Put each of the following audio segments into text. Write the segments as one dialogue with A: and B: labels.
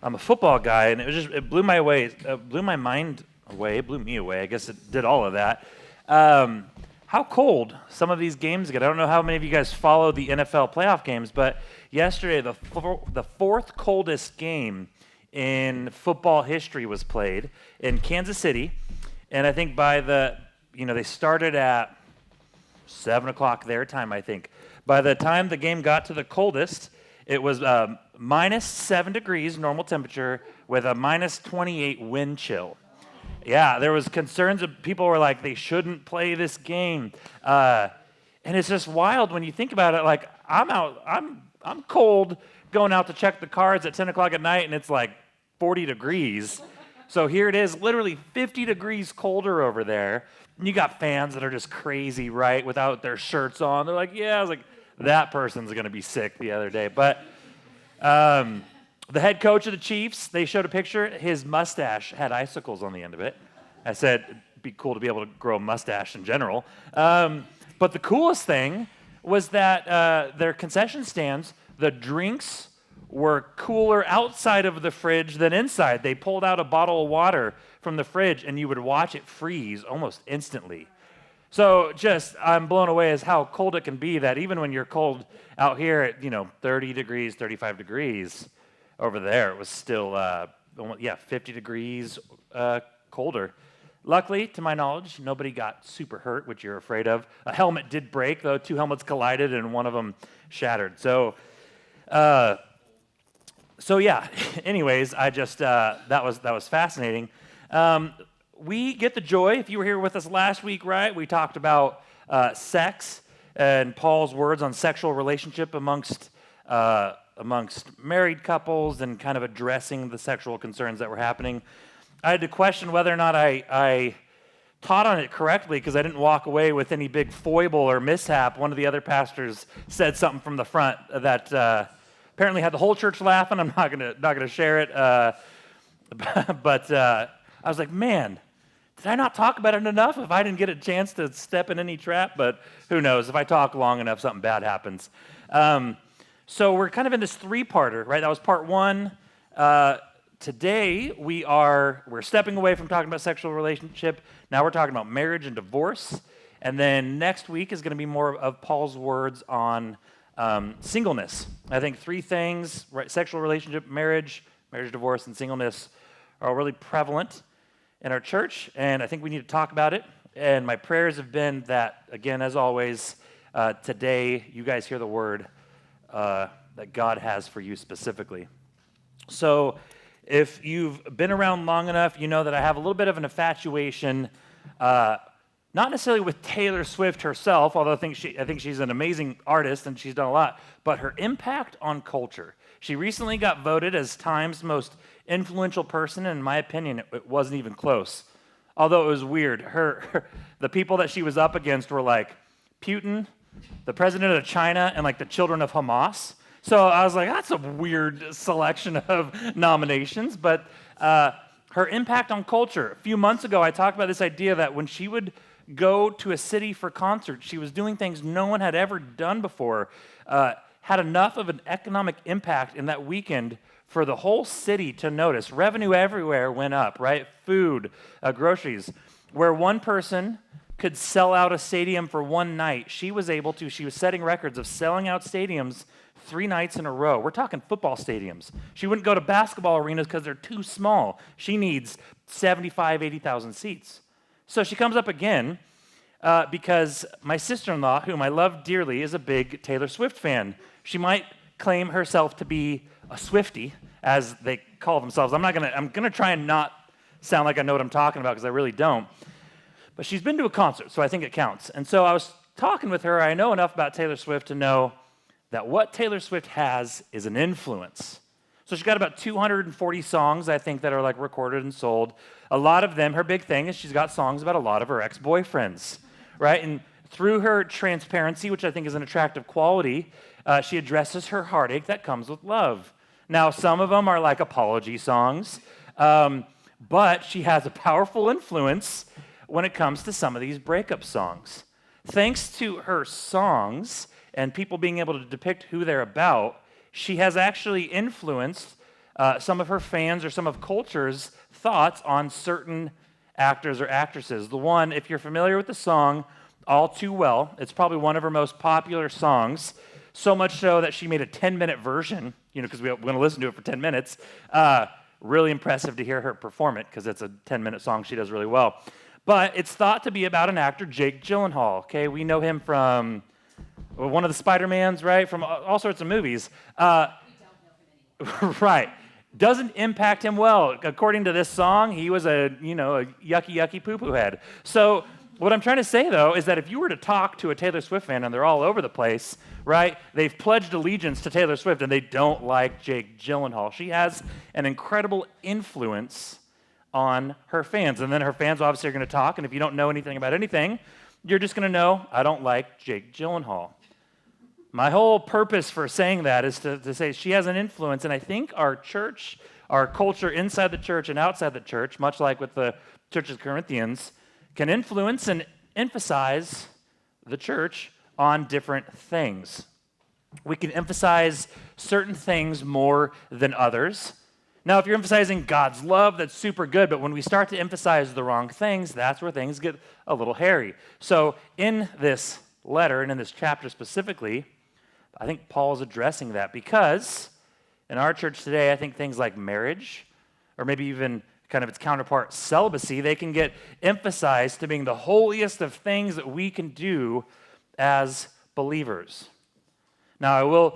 A: I'm a football guy, and it blew my mind away, it blew me away. I guess it did all of that. How cold some of these games get. I don't know how many of you guys follow the NFL playoff games, but yesterday the fourth coldest game in football history was played in Kansas City, and I think they started at 7 o'clock their time, I think. By the time the game got to the coldest, it was minus 7 degrees normal temperature with a minus 28 wind chill. Yeah, there was concerns of people were like, they shouldn't play this game. And it's just wild when you think about it. Like, I'm cold going out to check the cards at 10 o'clock at night, and it's like 40 degrees. So here it is, literally 50 degrees colder over there. And you got fans that are just crazy, right, without their shirts on. They're like, yeah, I was like, that person's going to be sick the other day. But the head coach of the Chiefs, they showed a picture. His mustache had icicles on the end of it. I said, it'd be cool to be able to grow a mustache in general. But the coolest thing was that their concession stands, the drinks were cooler outside of the fridge than inside. They pulled out a bottle of water from the fridge, and you would watch it freeze almost instantly. So I'm blown away as how cold it can be, that even when you're cold out here at 30 degrees, 35 degrees, over there it was still 50 degrees colder. Luckily, to my knowledge, nobody got super hurt, which you're afraid of. A helmet did break, though. 2 helmets collided, and one of them shattered. So yeah. Anyways, I just that was fascinating. We get the joy. If you were here with us last week, right? We talked about sex and Paul's words on sexual relationship amongst married couples and kind of addressing the sexual concerns that were happening. I had to question whether or not I taught on it correctly because I didn't walk away with any big foible or mishap. One of the other pastors said something from the front that apparently had the whole church laughing. I'm not gonna share it, but I was like, man, did I not talk about it enough? If I didn't get a chance to step in any trap, but who knows? If I talk long enough, something bad happens. So we're kind of in this three-parter, right? That was part one. Today we're stepping away from talking about sexual relationship. Now we're talking about marriage and divorce. And then next week is going to be more of Paul's words on singleness. I think three things, right? Sexual relationship, marriage, divorce, and singleness are really prevalent in our church, and I think we need to talk about it. And my prayers have been that, again, as always, today you guys hear the word that God has for you specifically. So if you've been around long enough, you know that I have a little bit of an infatuation, not necessarily with Taylor Swift herself, although I think she's an amazing artist and she's done a lot, but her impact on culture. She recently got voted as Time's most influential person, and in my opinion, it wasn't even close. Although it was weird. The people that she was up against were like Putin, the president of China, and like the children of Hamas. So I was like, that's a weird selection of nominations, but her impact on culture. A few months ago, I talked about this idea that when she would go to a city for concerts, she was doing things no one had ever done before, had enough of an economic impact in that weekend for the whole city to notice. Revenue everywhere went up, right? Food, groceries. Where one person could sell out a stadium for one night, she was setting records of selling out stadiums 3 nights in a row. We're talking football stadiums. She wouldn't go to basketball arenas because they're too small. She needs 75, 80,000 seats. So she comes up again because my sister-in-law, whom I love dearly, is a big Taylor Swift fan. She might claim herself to be a Swiftie, as they call themselves. I'm gonna try and not sound like I know what I'm talking about because I really don't. But she's been to a concert, so I think it counts. And so I was talking with her. I know enough about Taylor Swift to know that what Taylor Swift has is an influence. So she's got about 240 songs, I think, that are like recorded and sold. A lot of them, her big thing is she's got songs about a lot of her ex-boyfriends, right? And through her transparency, which I think is an attractive quality, she addresses her heartache that comes with love. Now, some of them are like apology songs, but she has a powerful influence when it comes to some of these breakup songs. Thanks to her songs and people being able to depict who they're about, she has actually influenced some of her fans or some of culture's thoughts on certain actors or actresses. The one, if you're familiar with the song All Too Well, it's probably one of her most popular songs, so much so that she made a 10-minute version, because we're going to listen to it for 10 minutes. Really impressive to hear her perform it, because it's a 10-minute song she does really well. But it's thought to be about an actor, Jake Gyllenhaal. Okay, we know him from one of the Spider-Mans, right? From all sorts of movies.
B: We don't know him anymore.
A: Right. Doesn't impact him well. According to this song, he was a yucky poo-poo head. So what I'm trying to say, though, is that if you were to talk to a Taylor Swift fan, and they're all over the place, right? They've pledged allegiance to Taylor Swift, and they don't like Jake Gyllenhaal. She has an incredible influence on her fans. And then her fans obviously are going to talk, and if you don't know anything about anything, you're just going to know, I don't like Jake Gyllenhaal. My whole purpose for saying that is to say she has an influence, and I think our church, our culture inside the church and outside the church, much like with the Church of Corinthians, can influence and emphasize the church on different things. We can emphasize certain things more than others. Now, if you're emphasizing God's love, that's super good, but when we start to emphasize the wrong things, that's where things get a little hairy. So in this letter, and in this chapter specifically, I think Paul's addressing that because in our church today, I think things like marriage, or maybe even kind of its counterpart, celibacy, they can get emphasized to being the holiest of things that we can do as believers. Now,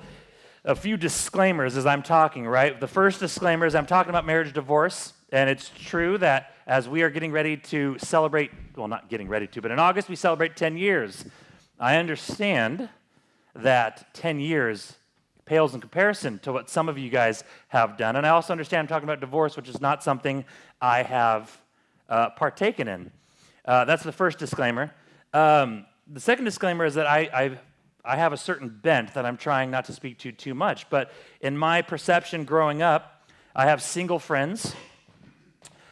A: a few disclaimers as I'm talking, right? The first disclaimer is I'm talking about marriage divorce, and it's true that as we are getting ready to celebrate, well, not getting ready to, but in August we celebrate 10 years. I understand that 10 years pales in comparison to what some of you guys have done. And I also understand I'm talking about divorce, which is not something I have partaken in. That's the first disclaimer. The second disclaimer is that I have a certain bent that I'm trying not to speak to too much. But in my perception growing up, I have single friends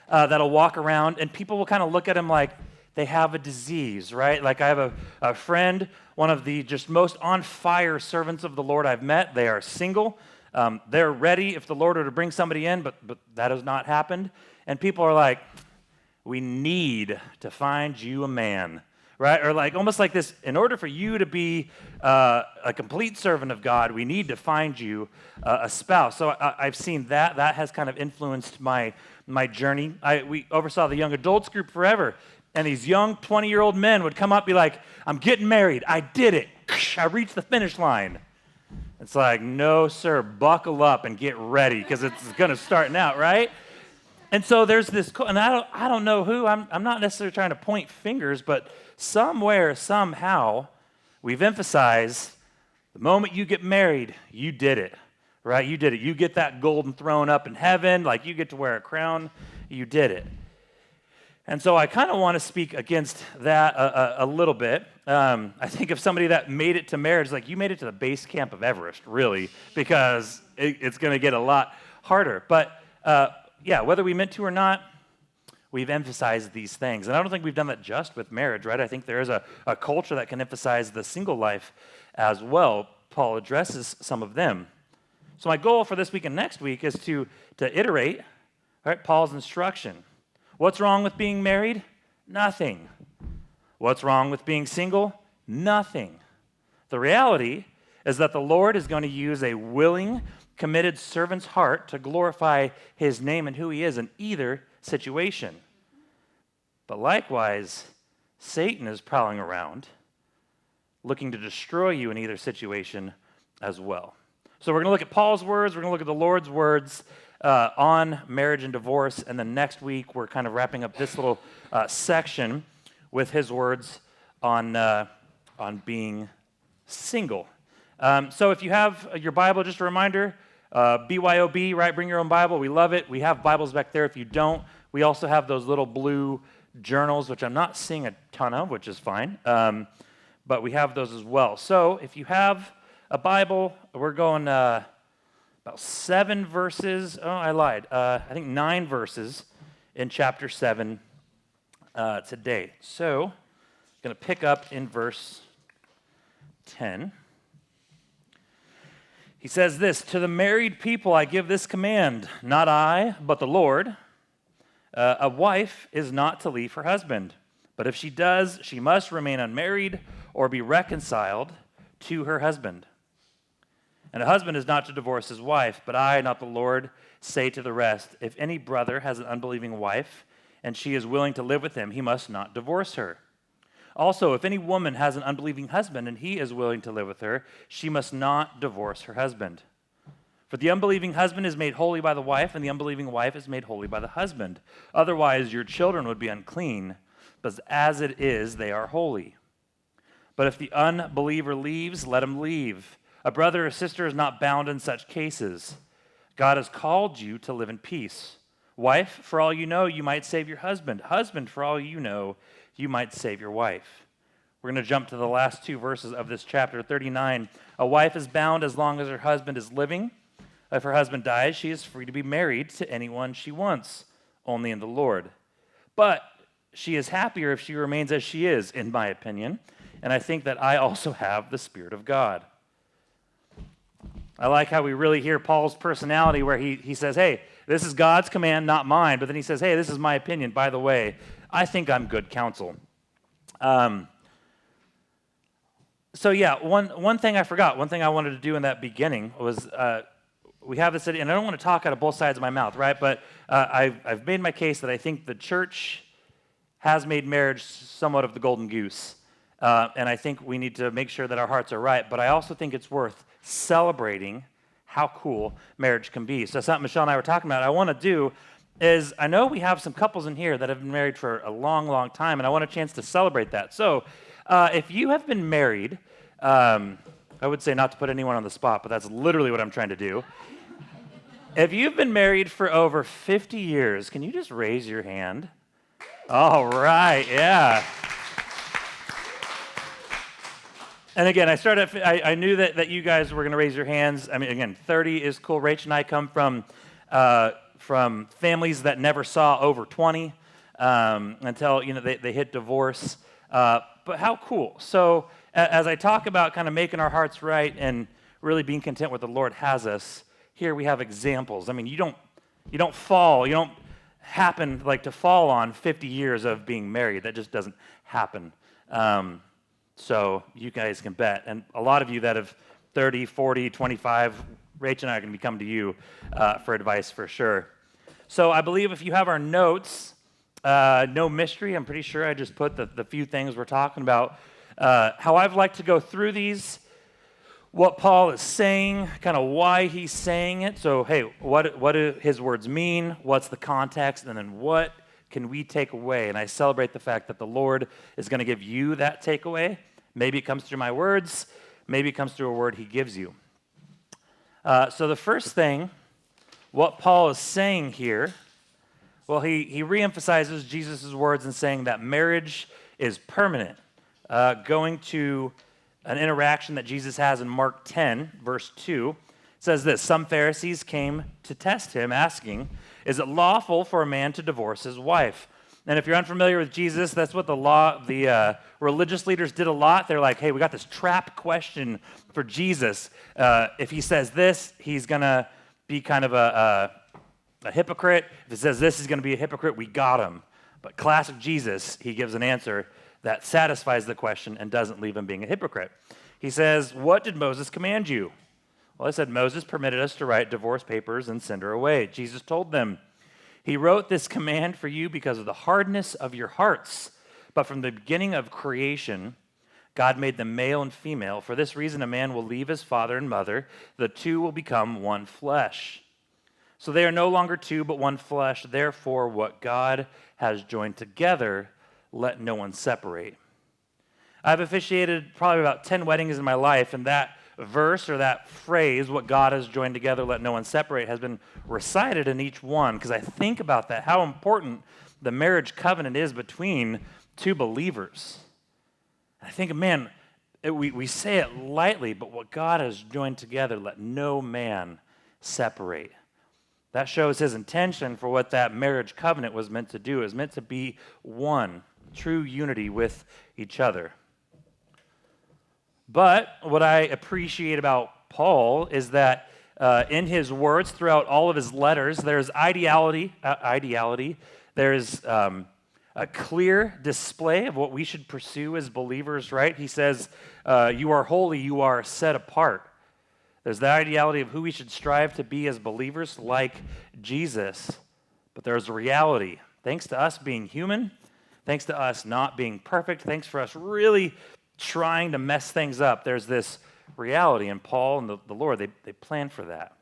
A: that'll walk around, and people will kind of look at them like they have a disease, right? Like I have a friend, one of the just most on-fire servants of the Lord I've met. They are single. They're ready if the Lord were to bring somebody in, but that has not happened. And people are like, we need to find you a man, right? Or like almost like this, in order for you to be a complete servant of God, we need to find you a spouse. So I've seen that. That has kind of influenced my journey. We oversaw the young adults group forever. And these young 20-year-old men would come up and be like, I'm getting married. I did it. I reached the finish line. It's like, no, sir, buckle up and get ready because it's going to start now, right? And so there's this, and I don't know who. I'm not necessarily trying to point fingers, but somewhere, somehow, we've emphasized the moment you get married, you did it, right? You did it. You get that golden throne up in heaven, like you get to wear a crown. You did it. And so I kind of want to speak against that a little bit. I think of somebody that made it to marriage, like you made it to the base camp of Everest, really, because it's going to get a lot harder. But yeah, whether we meant to or not, we've emphasized these things. And I don't think we've done that just with marriage, right? I think there is a culture that can emphasize the single life as well. Paul addresses some of them. So my goal for this week and next week is to iterate, right, Paul's instruction. What's wrong with being married? Nothing. What's wrong with being single? Nothing. The reality is that the Lord is going to use a willing, committed servant's heart to glorify his name and who he is in either situation. But likewise, Satan is prowling around, looking to destroy you in either situation as well. So we're going to look at Paul's words, we're going to look at the Lord's words on marriage and divorce, and then next week we're kind of wrapping up this little section with his words on being single. So if you have your Bible, just a reminder, BYOB, right? Bring your own Bible. We love it. We have Bibles back there. If you don't, we also have those little blue journals, which I'm not seeing a ton of, which is fine. But we have those as well. So if you have a Bible, we're going about 7 verses. Oh, I lied. I think 9 verses in chapter 7 today. So I'm going to pick up in verse 10. He says this, "To the married people I give this command, not I, but the Lord. A wife is not to leave her husband, but if she does, she must remain unmarried or be reconciled to her husband. And a husband is not to divorce his wife, but I, not the Lord, say to the rest, if any brother has an unbelieving wife, and she is willing to live with him, he must not divorce her. Also, if any woman has an unbelieving husband, and he is willing to live with her, she must not divorce her husband. For the unbelieving husband is made holy by the wife, and the unbelieving wife is made holy by the husband. Otherwise, your children would be unclean, but as it is, they are holy. But if the unbeliever leaves, let him leave. A brother or sister is not bound in such cases. God has called you to live in peace. Wife, for all you know, you might save your husband. Husband, for all you know, you might save your wife." We're going to jump to the last two verses of this chapter 39. A wife is bound as long as her husband is living. If her husband dies, she is free to be married to anyone she wants, only in the Lord. But she is happier if she remains as she is, in my opinion. And I think that I also have the Spirit of God. I like how we really hear Paul's personality where he says, hey, this is God's command, not mine. But then he says, hey, this is my opinion. By the way, I think I'm good counsel. So yeah, one thing I forgot, one thing I wanted to do in that beginning was we have this idea, and I don't want to talk out of both sides of my mouth, right? But I've made my case that I think the church has made marriage somewhat of the golden goose. And I think we need to make sure that our hearts are right. But I also think it's worth celebrating how cool marriage can be. So something Michelle and I were talking about, I want to do is, I know we have some couples in here that have been married for a long, long time, and I want a chance to celebrate that. So if you have been married, I would say not to put anyone on the spot, but that's literally what I'm trying to do. If you've been married for over 50 years, can you just raise your hand? All right, yeah. And again, I knew that you guys were going to raise your hands. I mean, again, 30 is cool. Rach and I come from families that never saw over 20 until they hit divorce. But how cool. So as I talk about kind of making our hearts right and really being content with the Lord has us, here we have examples. I mean, you don't happen like to fall on 50 years of being married. That just doesn't happen. So you guys can bet. And a lot of you that have 30, 40, 25, Rach and I are going to be coming to you for advice for sure. So I believe if you have our notes, no mystery. I'm pretty sure I just put the few things we're talking about. How I've liked to go through these, what Paul is saying, kind of why he's saying it. So, hey, what do his words mean? What's the context? And then what can we take away? And I celebrate the fact that the Lord is going to give you that takeaway. Maybe it comes through my words. Maybe it comes through a word he gives you. So the first thing, what Paul is saying here, well, he reemphasizes Jesus' words in saying that marriage is permanent. Going to an interaction that Jesus has in Mark 10, verse 2, says this, some Pharisees came to test him, asking, is it lawful for a man to divorce his wife? And if you're unfamiliar with Jesus, that's what the religious leaders did a lot. They're like, hey, we got this trap question for Jesus. If he says this, he's going to be kind of a hypocrite. If it says this, he's going to be a hypocrite. We got him. But classic Jesus, he gives an answer that satisfies the question and doesn't leave him being a hypocrite. He says, what did Moses command you? Well, I said, Moses permitted us to write divorce papers and send her away. Jesus told them, he wrote this command for you because of the hardness of your hearts. But from the beginning of creation, God made them male and female. For this reason, a man will leave his father and mother. The two will become one flesh. So they are no longer two, but one flesh. Therefore, what God has joined together, let no one separate. I've officiated probably about 10 weddings in my life, and that verse or that phrase, what God has joined together, let no one separate, has been recited in each one because I think about that, how important the marriage covenant is between two believers. I think, man, we say it lightly, but what God has joined together, let no man separate. That shows his intention for what that marriage covenant was meant to do. It was meant to be one, true unity with each other. But what I appreciate about Paul is that in his words throughout all of his letters, there's ideality. There's a clear display of what we should pursue as believers, right? He says, you are holy, you are set apart. There's the ideality of who we should strive to be as believers, like Jesus. But there's a reality. Thanks to us being human, thanks to us not being perfect, thanks for us really trying to mess things up, there's this reality. And Paul and the Lord, they plan for that.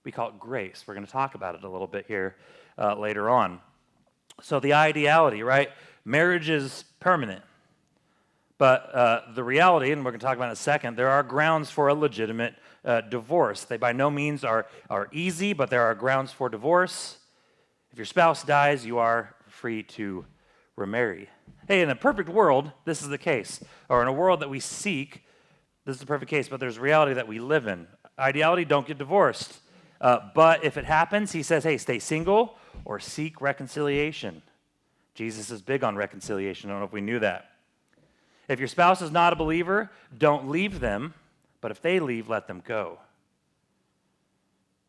A: We call it grace. We're going to talk about it a little bit here later on. So the ideality, right? Marriage is permanent. But the reality, and we're going to talk about it in a second, there are grounds for a legitimate divorce. They by no means are easy, but there are grounds for divorce. If your spouse dies, you are free to remarry. Hey, in a perfect world, this is the case. Or in a world that we seek, this is the perfect case, but there's a reality that we live in. Ideality, don't get divorced. But if it happens, he says, hey, stay single or seek reconciliation. Jesus is big on reconciliation. I don't know if we knew that. If your spouse is not a believer, don't leave them, but if they leave, let them go.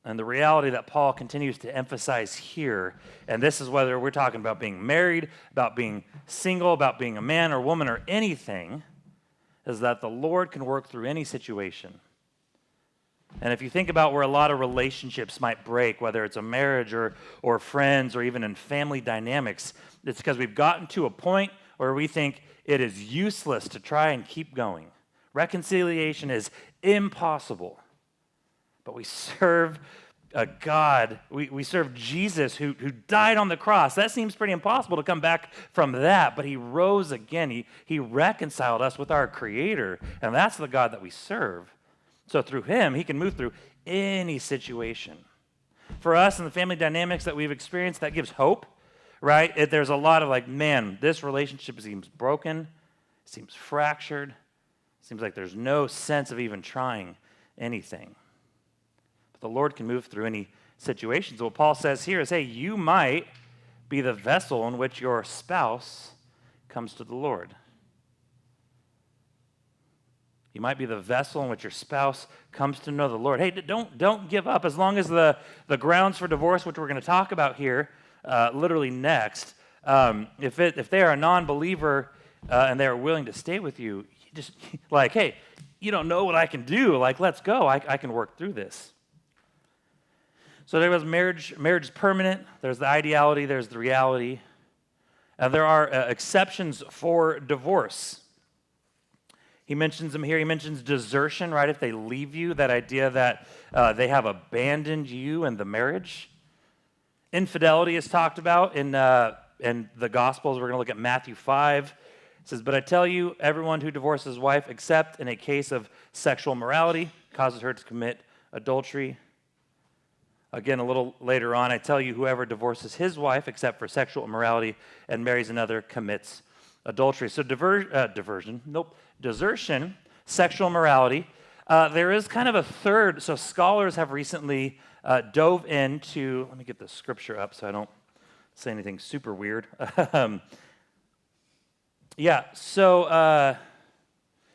A: And the reality that Paul continues to emphasize here, and this is whether we're talking about being married, about being single, about being a man or woman or anything, is that the Lord can work through any situation. And if you think about where a lot of relationships might break, whether it's a marriage or friends or even in family dynamics, it's because we've gotten to a point where we think it is useless to try and keep going. Reconciliation is impossible. But we serve a God, we serve Jesus who died on the cross. That seems pretty impossible to come back from that, but he rose again. He reconciled us with our Creator, and that's the God that we serve. So through him, he can move through any situation. For us and the family dynamics that we've experienced, that gives hope, right? There's a lot of like, man, this relationship seems broken, seems fractured, seems like there's no sense of even trying anything. But the Lord can move through any situation. So what Paul says here is, hey, you might be the vessel in which your spouse comes to the Lord. You might be the vessel in which your spouse comes to know the Lord. Hey, don't give up. As long as the grounds for divorce, which we're going to talk about here, literally next, if they are a non-believer and they are willing to stay with you, just like, hey, you don't know what I can do. Like, let's go. I can work through this. So there was marriage. Marriage is permanent. There's the ideality. There's the reality. There are exceptions for divorce. He mentions them here. He mentions desertion, right? If they leave you, that idea that they have abandoned you in the marriage. Infidelity is talked about in the Gospels. We're going to look at Matthew 5. It says, but I tell you, everyone who divorces his wife, except in a case of sexual immorality, causes her to commit adultery. Again, a little later on, I tell you, whoever divorces his wife, except for sexual immorality, and marries another, commits adultery. So desertion, sexual immorality. There is kind of a third. So scholars have recently dove into, let me get the scripture up so I don't say anything super weird. So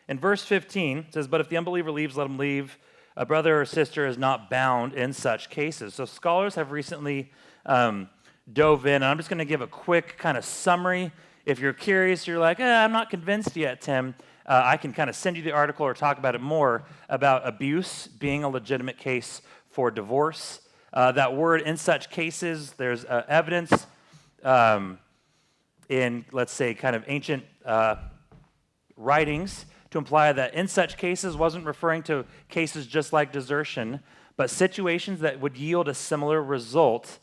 A: in verse 15, it says, but if the unbeliever leaves, let him leave. A brother or sister is not bound in such cases. So scholars have recently dove in, and I'm just going to give a quick kind of summary. If you're curious, you're like, I'm not convinced yet, Tim. I can kind of send you the article or talk about it more about abuse being a legitimate case for divorce. That word, in such cases, there's evidence in, let's say, kind of ancient writings to imply that in such cases wasn't referring to cases just like desertion, but situations that would yield a similar result,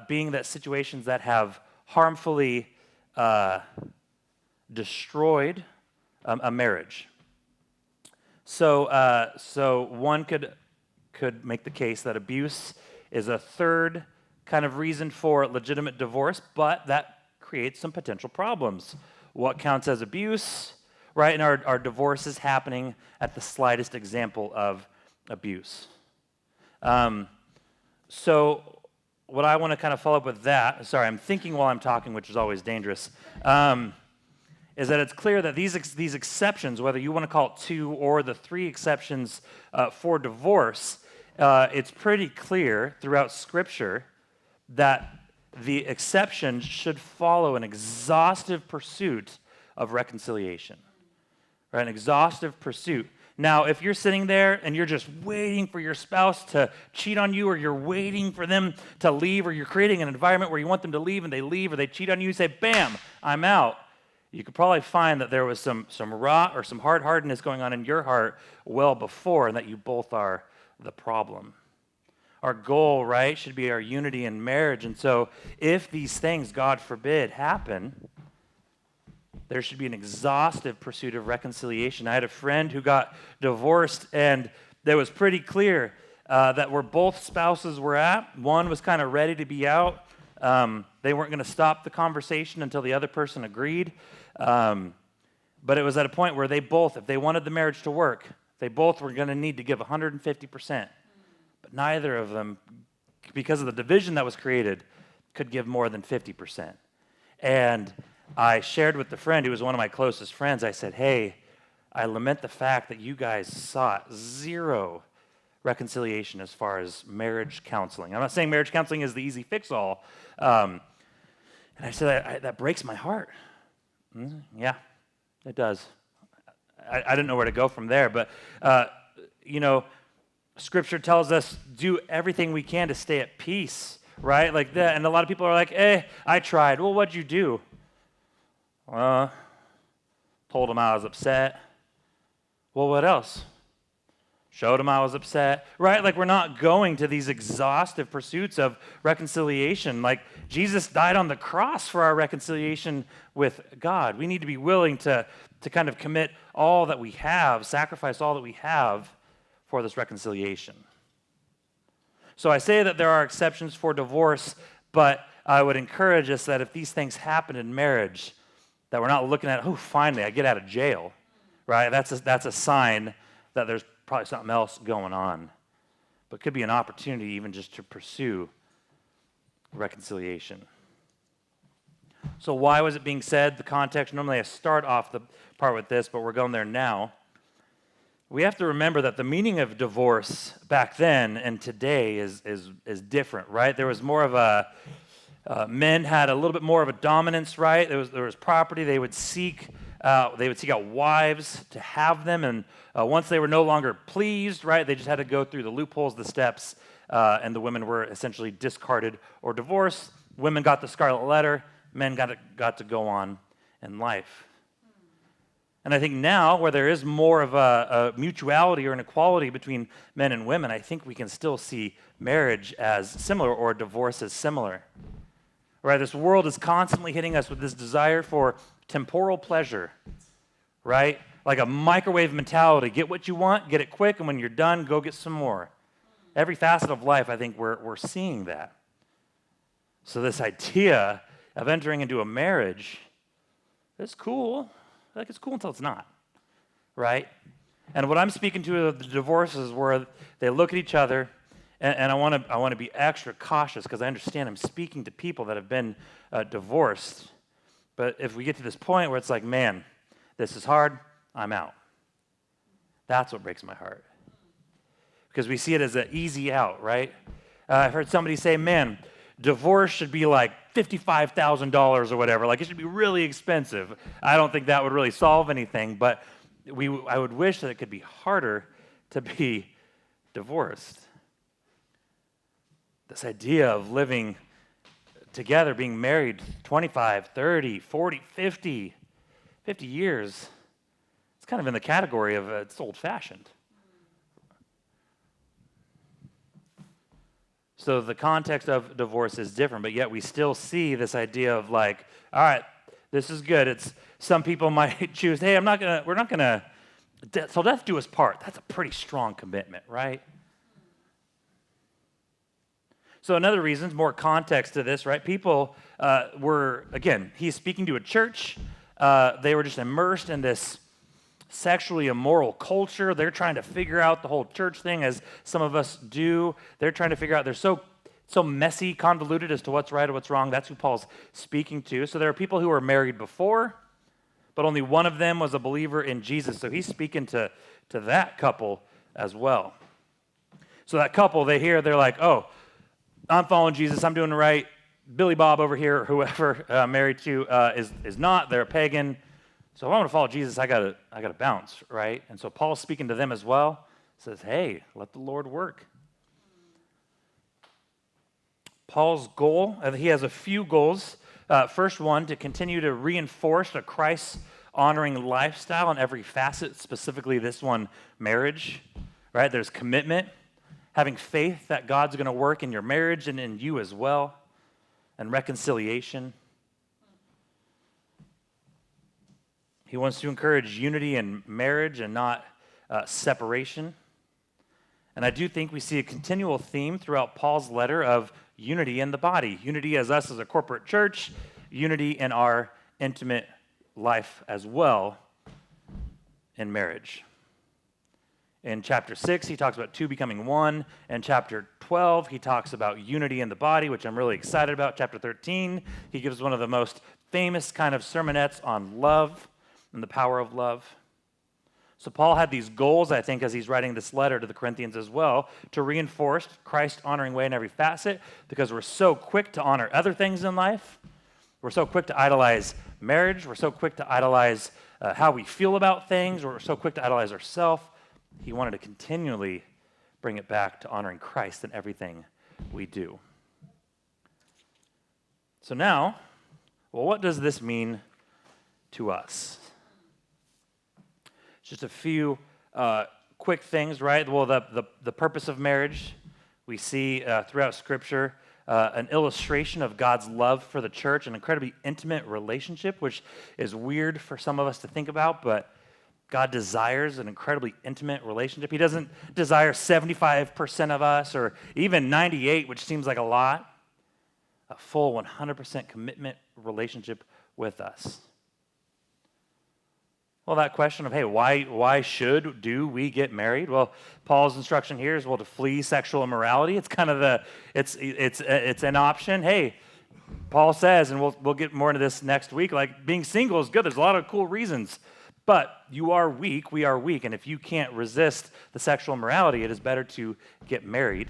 A: being that situations that have harmfully destroyed a marriage. So one could make the case that abuse is a third kind of reason for legitimate divorce, but that creates some potential problems. What counts as abuse, right? And our divorce is happening at the slightest example of abuse. So what I want to kind of follow up with that, sorry, I'm thinking while I'm talking, which is always dangerous, is that it's clear that these exceptions, whether you want to call it 2 or the 3 exceptions for divorce, it's pretty clear throughout Scripture that the exceptions should follow an exhaustive pursuit of reconciliation, right? An exhaustive pursuit. Now, if you're sitting there and you're just waiting for your spouse to cheat on you, or you're waiting for them to leave, or you're creating an environment where you want them to leave and they leave, or they cheat on you, you say, bam, I'm out. You could probably find that there was some rot or some hard-heartedness going on in your heart well before, and that you both are the problem. Our goal, right, should be our unity in marriage. And so if these things, God forbid, happen, there should be an exhaustive pursuit of reconciliation. I had a friend who got divorced, and it was pretty clear that where both spouses were at, one was kind of ready to be out. They weren't going to stop the conversation until the other person agreed. But it was at a point where they both, if they wanted the marriage to work, they both were going to need to give 150%. But neither of them, because of the division that was created, could give more than 50%. And I shared with the friend who was one of my closest friends, I said, hey, I lament the fact that you guys sought zero reconciliation as far as marriage counseling. I'm not saying marriage counseling is the easy fix-all. And I said, that breaks my heart. Yeah, it does. I didn't know where to go from there, but, Scripture tells us do everything we can to stay at peace, right? Like that. And a lot of people are like, hey, I tried. Well, what'd you do? Told him I was upset. Well, what else? Showed him I was upset, right? Like, we're not going to these exhaustive pursuits of reconciliation. Like, Jesus died on the cross for our reconciliation with God. We need to be willing to kind of commit all that we have, sacrifice all that we have for this reconciliation. So I say that there are exceptions for divorce, but I would encourage us that if these things happen in marriage, that we're not looking at, oh, finally, I get out of jail, right? That's a sign that there's probably something else going on. But it could be an opportunity even just to pursue reconciliation. So why was it being said? The context, normally I start off the part with this, but we're going there now. We have to remember that the meaning of divorce back then and today is different, right? There was more of a men had a little bit more of a dominance, right? There was property. They would seek out wives to have them, and once they were no longer pleased, right, they just had to go through the loopholes, the steps, and the women were essentially discarded or divorced. Women got the scarlet letter. Men got to go on in life. And I think now, where there is more of a mutuality or an equality between men and women, I think we can still see marriage as similar or divorce as similar. Right? This world is constantly hitting us with this desire for temporal pleasure, right? Like a microwave mentality. Get what you want, get it quick, and when you're done, go get some more. Every facet of life, I think we're seeing that. So this idea of entering into a marriage is cool. Like, it's cool until it's not, right? And what I'm speaking to the divorces where they look at each other, and I want to be extra cautious because I understand I'm speaking to people that have been divorced. But if we get to this point where it's like, man, this is hard, I'm out. That's what breaks my heart. Because we see it as an easy out, right? I've heard somebody say, man, divorce should be like $55,000 or whatever. Like, it should be really expensive. I don't think that would really solve anything, but I would wish that it could be harder to be divorced. This idea of living together, being married 25, 30, 40, 50 years, it's kind of in the category of it's old-fashioned. So the context of divorce is different, but yet we still see this idea of like, all right, this is good. It's some people might choose, hey, we're not gonna, till death do us part. That's a pretty strong commitment, right? So another reason, more context to this, right? People he's speaking to a church. They were just immersed in this sexually immoral culture. They're trying to figure out the whole church thing, as some of us do. They're trying to figure out, they're so messy, convoluted as to what's right or what's wrong. That's who Paul's speaking to. So there are people who were married before, but only one of them was a believer in Jesus. So he's speaking to that couple as well. So that couple, they're like, oh, I'm following Jesus, I'm doing it right. Billy Bob over here, or whoever I'm married to, is not. They're a pagan. So if I want to follow Jesus, I gotta bounce, right? And so Paul's speaking to them as well. Says, hey, let the Lord work. Paul's goal, he has a few goals. First one, to continue to reinforce a Christ-honoring lifestyle in every facet, specifically this one, marriage, right? There's commitment, having faith that God's going to work in your marriage and in you as well, and reconciliation. He wants to encourage unity in marriage and not separation. And I do think we see a continual theme throughout Paul's letter of unity in the body, unity as us as a corporate church, unity in our intimate life as well in marriage. In chapter 6, he talks about two becoming one. In chapter 12, he talks about unity in the body, which I'm really excited about. Chapter 13, he gives one of the most famous kind of sermonettes on love and the power of love. So Paul had these goals, I think, as he's writing this letter to the Corinthians as well, to reinforce Christ-honoring way in every facet, because we're so quick to honor other things in life. We're so quick to idolize marriage. We're so quick to idolize how we feel about things. We're so quick to idolize ourselves. He wanted to continually bring it back to honoring Christ in everything we do. So now, well, what does this mean to us? Just a few quick things, right? Well, the purpose of marriage, we see throughout Scripture an illustration of God's love for the church, an incredibly intimate relationship, which is weird for some of us to think about, but God desires an incredibly intimate relationship. He doesn't desire 75% of us or even 98%, which seems like a lot. A full 100% commitment relationship with us. Well, that question of, hey, why do we get married? Well, Paul's instruction here is, well, to flee sexual immorality. It's kind of it's an option. Hey, Paul says, and we'll get more into this next week, like being single is good. There's a lot of cool reasons. But you are weak, we are weak, and if you can't resist the sexual immorality, it is better to get married.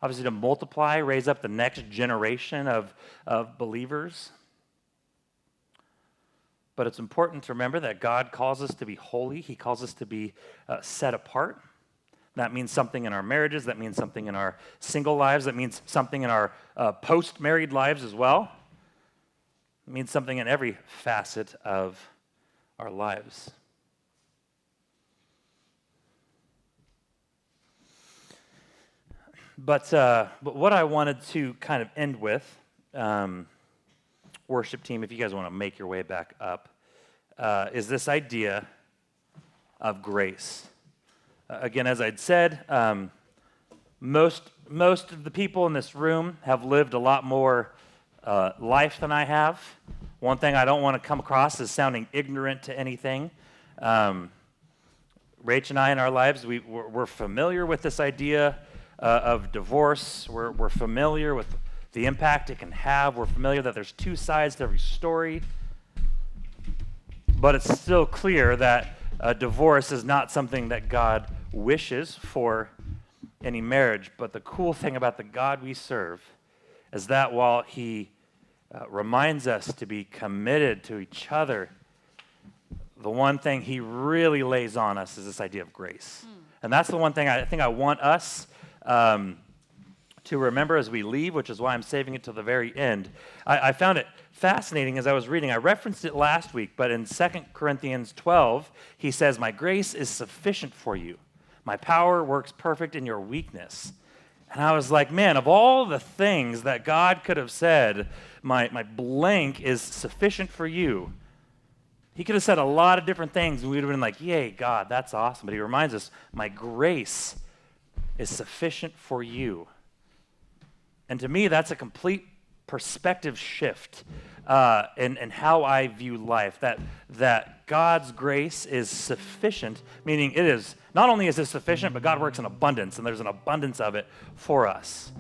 A: Obviously, to multiply, raise up the next generation of believers. But it's important to remember that God calls us to be holy. He calls us to be set apart. That means something in our marriages. That means something in our single lives. That means something in our post-married lives as well. It means something in every facet of our lives. But what I wanted to kind of end with, worship team, if you guys want to make your way back up, is this idea of grace. Again, as I'd said, most of the people in this room have lived a lot more life than I have. One thing I don't want to come across is sounding ignorant to anything. Rach and I in our lives, we're familiar with this idea of divorce. We're familiar with the impact it can have. We're familiar that there's two sides to every story. But it's still clear that divorce is not something that God wishes for any marriage. But the cool thing about the God we serve is that while He reminds us to be committed to each other, the one thing He really lays on us is this idea of grace. And that's the one thing I think I want us to remember as we leave, which is why I'm saving it till the very end. I found it fascinating as I was reading. I referenced it last week, but in 2 Corinthians 12, he says, "My grace is sufficient for you. My power works perfect in your weakness." And I was like, man, of all the things that God could have said, my blank is sufficient for you. He could have said a lot of different things, and we would have been like, yay, God, that's awesome. But He reminds us, my grace is sufficient for you. And to me, that's a complete perspective shift in how I view life, that God's grace is sufficient, meaning it is, not only is it sufficient, but God works in abundance, and there's an abundance of it for us.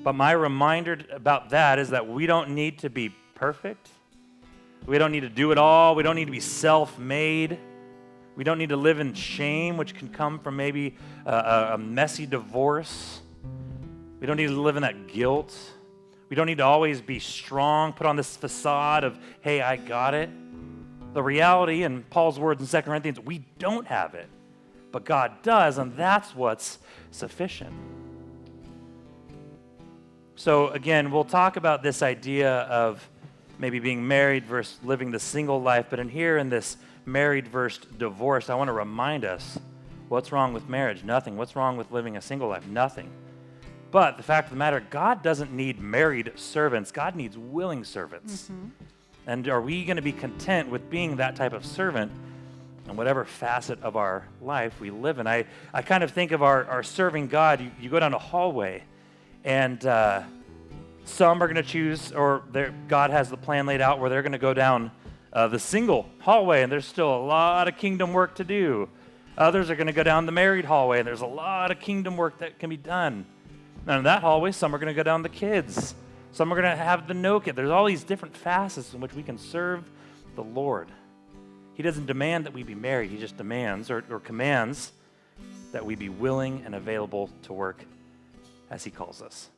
A: But my reminder about that is that we don't need to be perfect. We don't need to do it all. We don't need to be self-made. We don't need to live in shame, which can come from maybe a messy divorce. We don't need to live in that guilt. We don't need to always be strong, put on this facade of, hey, I got it. The reality, in Paul's words in 2 Corinthians, we don't have it, but God does, and that's what's sufficient. So again, we'll talk about this idea of maybe being married versus living the single life, but in this married versus divorced, I want to remind us, what's wrong with marriage? Nothing. What's wrong with living a single life? Nothing. But the fact of the matter, God doesn't need married servants. God needs willing servants. Mm-hmm. And are we going to be content with being that type of servant in whatever facet of our life we live in? I kind of think of our serving God. You go down a hallway, and some are going to choose, or God has the plan laid out where they're going to go down the single hallway, and there's still a lot of kingdom work to do. Others are going to go down the married hallway, and there's a lot of kingdom work that can be done. And in that hallway, some are going to go down the kids. Some are going to have the no kid. There's all these different facets in which we can serve the Lord. He doesn't demand that we be married. He just demands or commands that we be willing and available to work as he calls us.